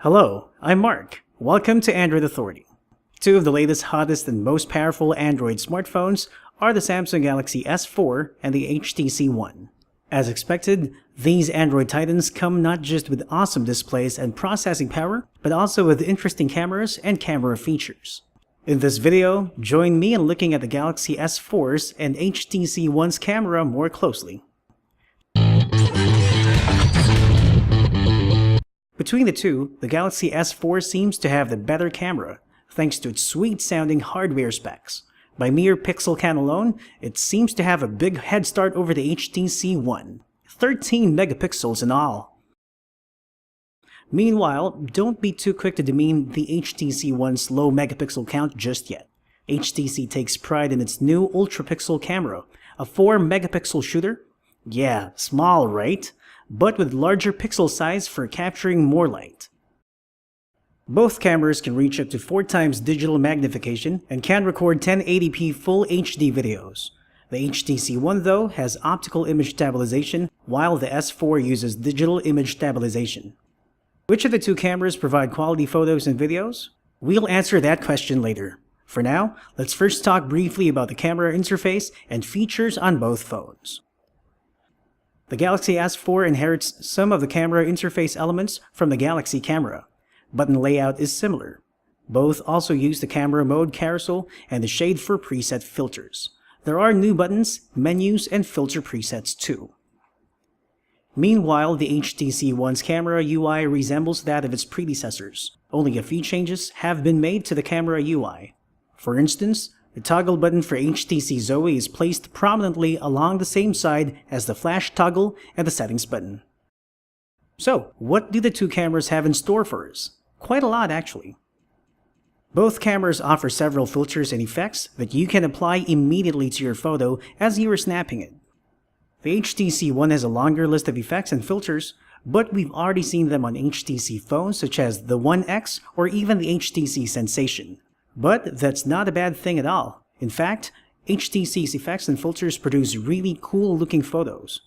Hello, I'm Mark. Welcome to Android Authority. Two of the latest, hottest, and most powerful Android smartphones are the Samsung Galaxy S4 and the HTC One. As expected, these Android titans come not just with awesome displays and processing power, but also with interesting cameras and camera features. In this video, join me in looking at the Galaxy S4's and HTC One's camera more closely. Between the two, the Galaxy S4 seems to have the better camera, thanks to its sweet-sounding hardware specs. By mere pixel count alone, it seems to have a big head start over the HTC One, 13 megapixels in all. Meanwhile, don't be too quick to demean the HTC One's low megapixel count just yet. HTC takes pride in its new UltraPixel camera, a 4 megapixel shooter. Yeah, small, right? But with larger pixel size for capturing more light. Both cameras can reach up to 4 times digital magnification and can record 1080p Full HD videos. The HTC One, though, has optical image stabilization, while the S4 uses digital image stabilization. Which of the two cameras provide quality photos and videos? We'll answer that question later. For now, let's first talk briefly about the camera interface and features on both phones. The Galaxy S4 inherits some of the camera interface elements from the Galaxy camera. Button layout is similar. Both also use the camera mode carousel and the shade for preset filters. There are new buttons, menus, and filter presets too. Meanwhile, the HTC One's camera UI resembles that of its predecessors. Only a few changes have been made to the camera UI. For instance, the toggle button for HTC Zoe is placed prominently along the same side as the flash toggle and the settings button. So, what do the two cameras have in store for us? Quite a lot, actually. Both cameras offer several filters and effects that you can apply immediately to your photo as you are snapping it. The HTC One has a longer list of effects and filters, but we've already seen them on HTC phones such as the One X or even the HTC Sensation. But that's not a bad thing at all. In fact, HTC's effects and filters produce really cool-looking photos.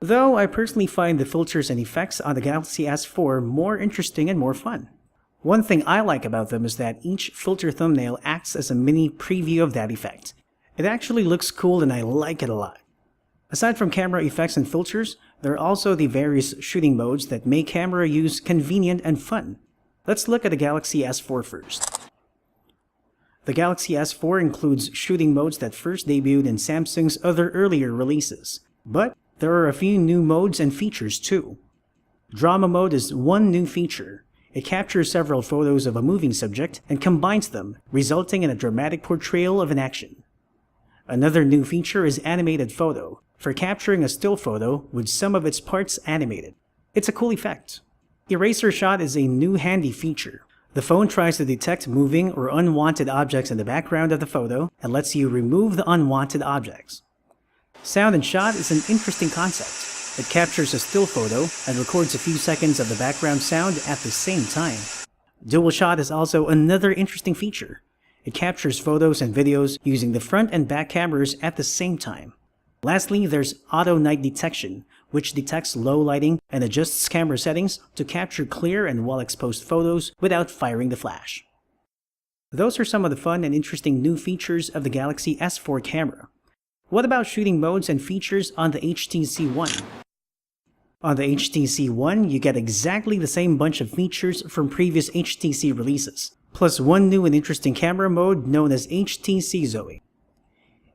Though I personally find the filters and effects on the Galaxy S4 more interesting and more fun. One thing I like about them is that each filter thumbnail acts as a mini preview of that effect. It actually looks cool and I like it a lot. Aside from camera effects and filters, there are also the various shooting modes that make camera use convenient and fun. Let's look at the Galaxy S4 first. The Galaxy S4 includes shooting modes that first debuted in Samsung's other earlier releases, but there are a few new modes and features too. Drama mode is one new feature. It captures several photos of a moving subject and combines them, resulting in a dramatic portrayal of an action. Another new feature is animated photo, for capturing a still photo with some of its parts animated. It's a cool effect. Eraser shot is a new handy feature. The phone tries to detect moving or unwanted objects in the background of the photo and lets you remove the unwanted objects. Sound and shot is an interesting concept. It captures a still photo and records a few seconds of the background sound at the same time. Dual shot is also another interesting feature. It captures photos and videos using the front and back cameras at the same time. Lastly, there's auto night detection, which detects low lighting and adjusts camera settings to capture clear and well-exposed photos without firing the flash. Those are some of the fun and interesting new features of the Galaxy S4 camera. What about shooting modes and features on the HTC One? On the HTC One, you get exactly the same bunch of features from previous HTC releases, plus one new and interesting camera mode known as HTC Zoe.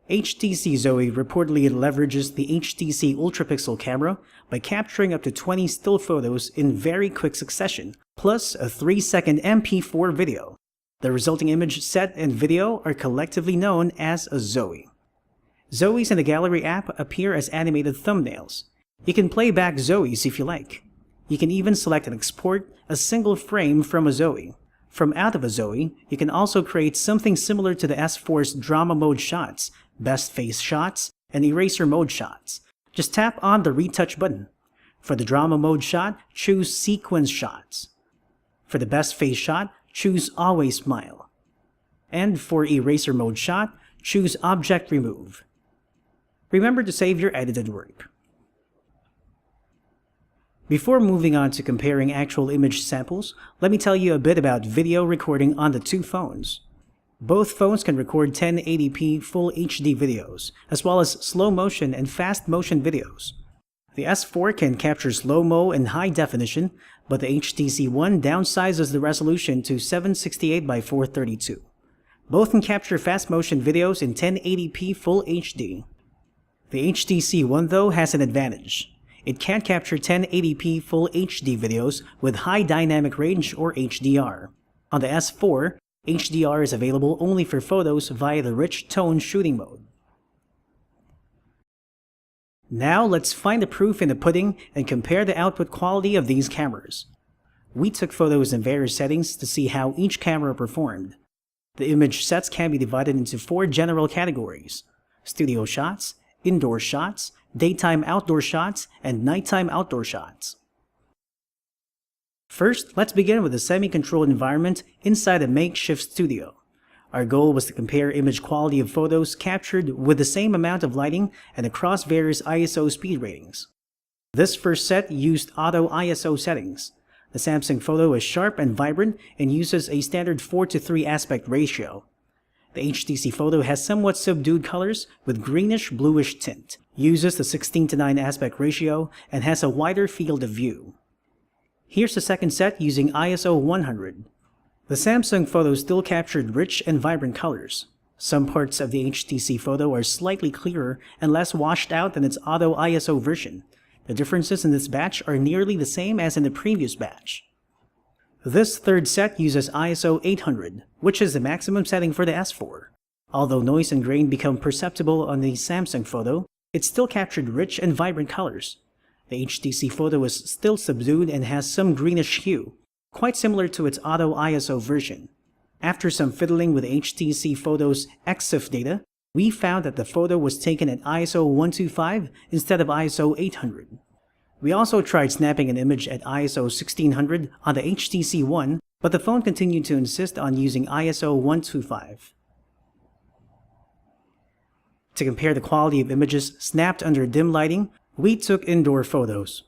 HTC Zoe reportedly leverages the HTC UltraPixel camera by capturing up to 20 still photos in very quick succession, plus a 3-second MP4 video. The resulting image set and video are collectively known as a Zoe. Zoes in the Gallery app appear as animated thumbnails. You can play back Zoes if you like. You can even select and export a single frame from a Zoe. From out of a Zoe, you can also create something similar to the S4's drama mode shots, best face shots, and eraser mode shots. Just tap on the retouch button. For the drama mode shot, choose sequence shots. For the best face shot, choose always smile. And for eraser mode shot, choose object remove. Remember to save your edited work. Before moving on to comparing actual image samples, let me tell you a bit about video recording on the two phones. Both phones can record 1080p Full HD videos, as well as slow motion and fast motion videos. The S4 can capture slow-mo and high definition, but the HTC One downsizes the resolution to 768 by 432. Both can capture fast motion videos in 1080p Full HD. The HTC One, though, has an advantage. It can't capture 1080p Full HD videos with high dynamic range or HDR. On the S4, HDR is available only for photos via the rich tone shooting mode. Now let's find the proof in the pudding and compare the output quality of these cameras. We took photos in various settings to see how each camera performed. The image sets can be divided into 4 general categories: studio shots, indoor shots, daytime outdoor shots, and nighttime outdoor shots. First, let's begin with a semi-controlled environment inside a makeshift studio. Our goal was to compare image quality of photos captured with the same amount of lighting and across various ISO speed ratings. This first set used auto ISO settings. The Samsung photo is sharp and vibrant and uses a standard 4:3 aspect ratio. The HTC photo has somewhat subdued colors with greenish-bluish tint, uses the 16:9 aspect ratio, and has a wider field of view. Here's the second set using ISO 100. The Samsung photo still captured rich and vibrant colors. Some parts of the HTC photo are slightly clearer and less washed out than its auto ISO version. The differences in this batch are nearly the same as in the previous batch. This third set uses ISO 800, which is the maximum setting for the S4. Although noise and grain become perceptible on the Samsung photo, it still captured rich and vibrant colors. The HTC photo is still subdued and has some greenish hue, quite similar to its auto ISO version. After some fiddling with HTC photo's EXIF data, we found that the photo was taken at ISO 125 instead of ISO 800. We also tried snapping an image at ISO 1600 on the HTC One, but the phone continued to insist on using ISO 125. To compare the quality of images snapped under dim lighting, we took indoor photos.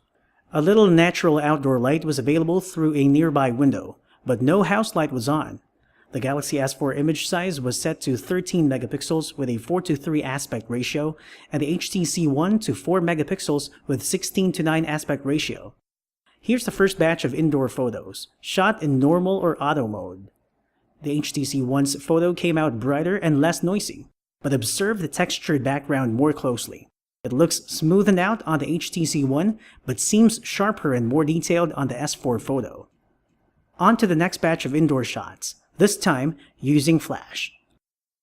A little natural outdoor light was available through a nearby window, but no house light was on. The Galaxy S4 image size was set to 13 megapixels with a 4:3 aspect ratio, and the HTC One to 4 megapixels with 16:9 aspect ratio. Here's the first batch of indoor photos, shot in normal or auto mode. The HTC One's photo came out brighter and less noisy, but observe the textured background more closely. It looks smoothened out on the HTC One, but seems sharper and more detailed on the S4 photo. On to the next batch of indoor shots, this time using flash.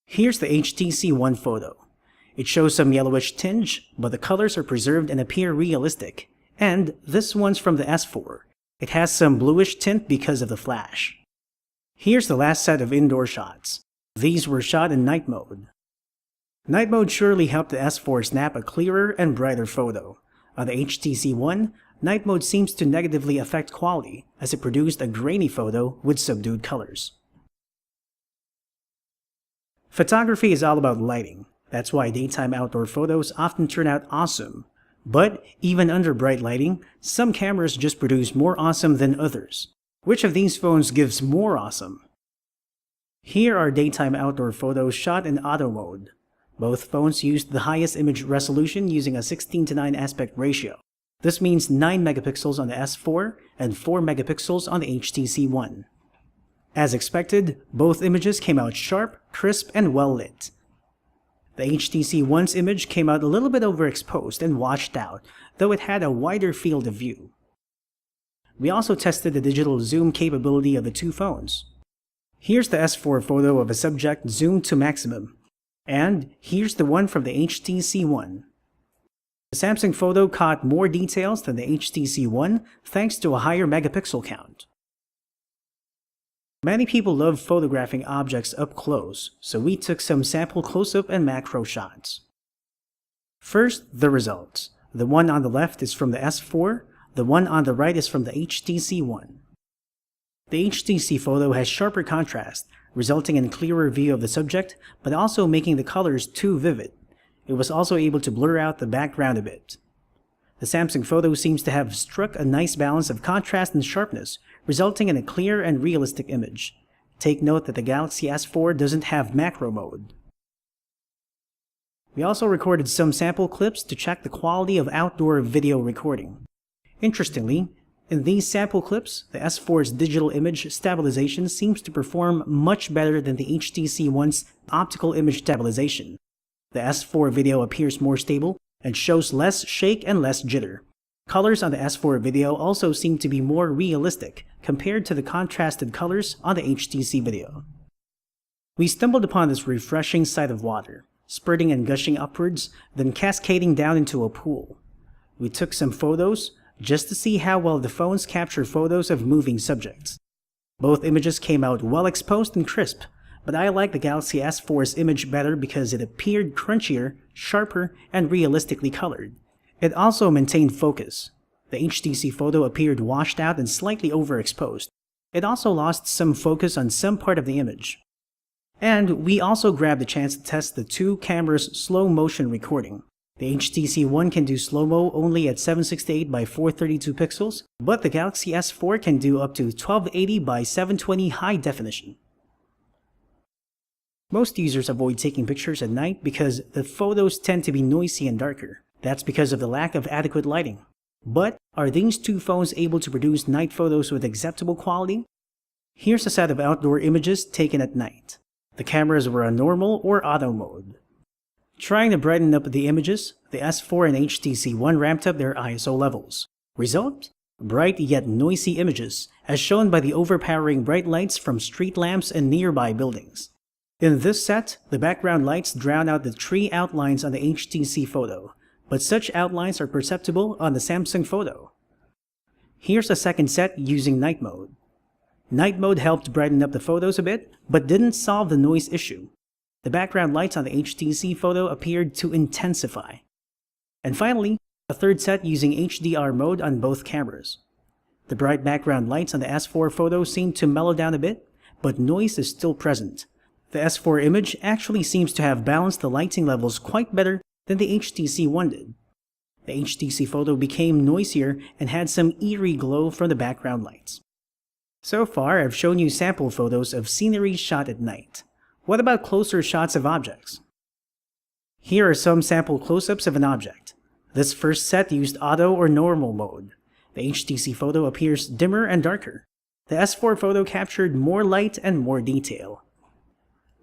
Here's the HTC One photo. It shows some yellowish tinge, but the colors are preserved and appear realistic. And this one's from the S4. It has some bluish tint because of the flash. Here's the last set of indoor shots. These were shot in night mode. Night mode surely helped the S4 snap a clearer and brighter photo. On the HTC One, night mode seems to negatively affect quality, as it produced a grainy photo with subdued colors. Photography is all about lighting. That's why daytime outdoor photos often turn out awesome. But even under bright lighting, some cameras just produce more awesome than others. Which of these phones gives more awesome? Here are daytime outdoor photos shot in auto mode. Both phones used the highest image resolution using a 16:9 aspect ratio. This means 9 megapixels on the S4 and 4 megapixels on the HTC One. As expected, both images came out sharp, crisp, and well lit. The HTC One's image came out a little bit overexposed and washed out, though it had a wider field of view. We also tested the digital zoom capability of the two phones. Here's the S4 photo of a subject zoomed to maximum. And here's the one from the HTC One. The Samsung photo caught more details than the HTC One thanks to a higher megapixel count. Many people love photographing objects up close, so we took some sample close-up and macro shots. First, the results. The one on the left is from the S4, the one on the right is from the HTC One. The HTC photo has sharper contrast, resulting in clearer view of the subject, but also making the colors too vivid. It was also able to blur out the background a bit. The Samsung Photo seems to have struck a nice balance of contrast and sharpness, resulting in a clear and realistic image. Take note that the Galaxy S4 doesn't have macro mode. We also recorded some sample clips to check the quality of outdoor video recording. Interestingly, in these sample clips, the S4's digital image stabilization seems to perform much better than the HTC One's optical image stabilization. The S4 video appears more stable and shows less shake and less jitter. Colors on the S4 video also seem to be more realistic compared to the contrasted colors on the HTC video. We stumbled upon this refreshing sight of water, spurting and gushing upwards, then cascading down into a pool. We took some photos just to see how well the phones capture photos of moving subjects. Both images came out well exposed and crisp, but I like the Galaxy S4's image better because it appeared crunchier, sharper, and realistically colored. It also maintained focus. The HTC Photo appeared washed out and slightly overexposed. It also lost some focus on some part of the image. And we also grabbed the chance to test the two cameras' slow motion recording. The HTC One can do slow-mo only at 768 by 432 pixels, but the Galaxy S4 can do up to 1280 by 720 high definition. Most users avoid taking pictures at night because the photos tend to be noisy and darker. That's because of the lack of adequate lighting. But are these two phones able to produce night photos with acceptable quality? Here's a set of outdoor images taken at night. The cameras were on normal or auto mode. Trying to brighten up the images, the S4 and HTC One ramped up their ISO levels. Result? Bright yet noisy images, as shown by the overpowering bright lights from street lamps and nearby buildings. In this set, the background lights drown out the tree outlines on the HTC Photo, but such outlines are perceptible on the Samsung Photo. Here's a second set using night mode. Night mode helped brighten up the photos a bit, but didn't solve the noise issue. The background lights on the HTC Photo appeared to intensify. And finally, a third set using HDR mode on both cameras. The bright background lights on the S4 Photo seem to mellow down a bit, but noise is still present. The S4 image actually seems to have balanced the lighting levels quite better than the HTC One did. The HTC Photo became noisier and had some eerie glow from the background lights. So far, I've shown you sample photos of scenery shot at night. What about closer shots of objects? Here are some sample close-ups of an object. This first set used auto or normal mode. The HTC Photo appears dimmer and darker. The S4 Photo captured more light and more detail.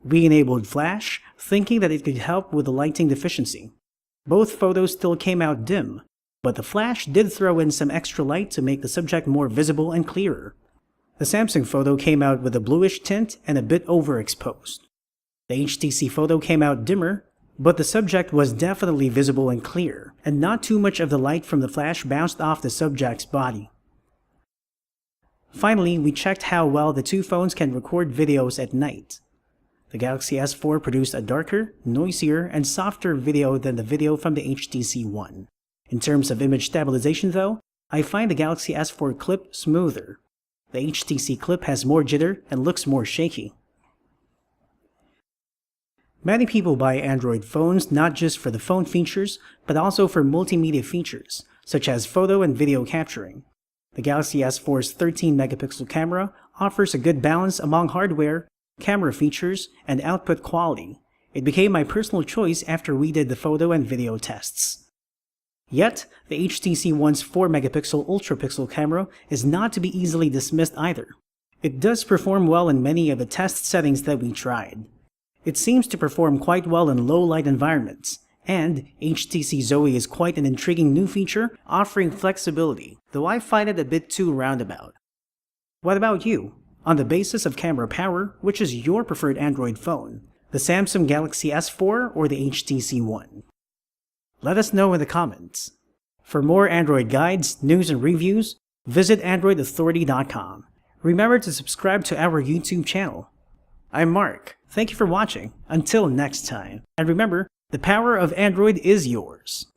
We enabled flash, thinking that it could help with the lighting deficiency. Both photos still came out dim, but the flash did throw in some extra light to make the subject more visible and clearer. The Samsung Photo came out with a bluish tint and a bit overexposed. The HTC Photo came out dimmer, but the subject was definitely visible and clear, and not too much of the light from the flash bounced off the subject's body. Finally, we checked how well the two phones can record videos at night. The Galaxy S4 produced a darker, noisier, and softer video than the video from the HTC One. In terms of image stabilization though, I find the Galaxy S4 clip smoother. The HTC clip has more jitter and looks more shaky. Many people buy Android phones not just for the phone features, but also for multimedia features, such as photo and video capturing. The Galaxy S4's 13-megapixel camera offers a good balance among hardware, camera features, and output quality. It became my personal choice after we did the photo and video tests. Yet, the HTC One's 4-megapixel UltraPixel camera is not to be easily dismissed either. It does perform well in many of the test settings that we tried. It seems to perform quite well in low-light environments, and HTC Zoe is quite an intriguing new feature offering flexibility, though I find it a bit too roundabout. What about you? On the basis of camera power, which is your preferred Android phone? The Samsung Galaxy S4 or the HTC One? Let us know in the comments. For more Android guides, news, and reviews, visit AndroidAuthority.com. Remember to subscribe to our YouTube channel. I'm Mark. Thank you for watching. Until next time. And remember, the power of Android is yours.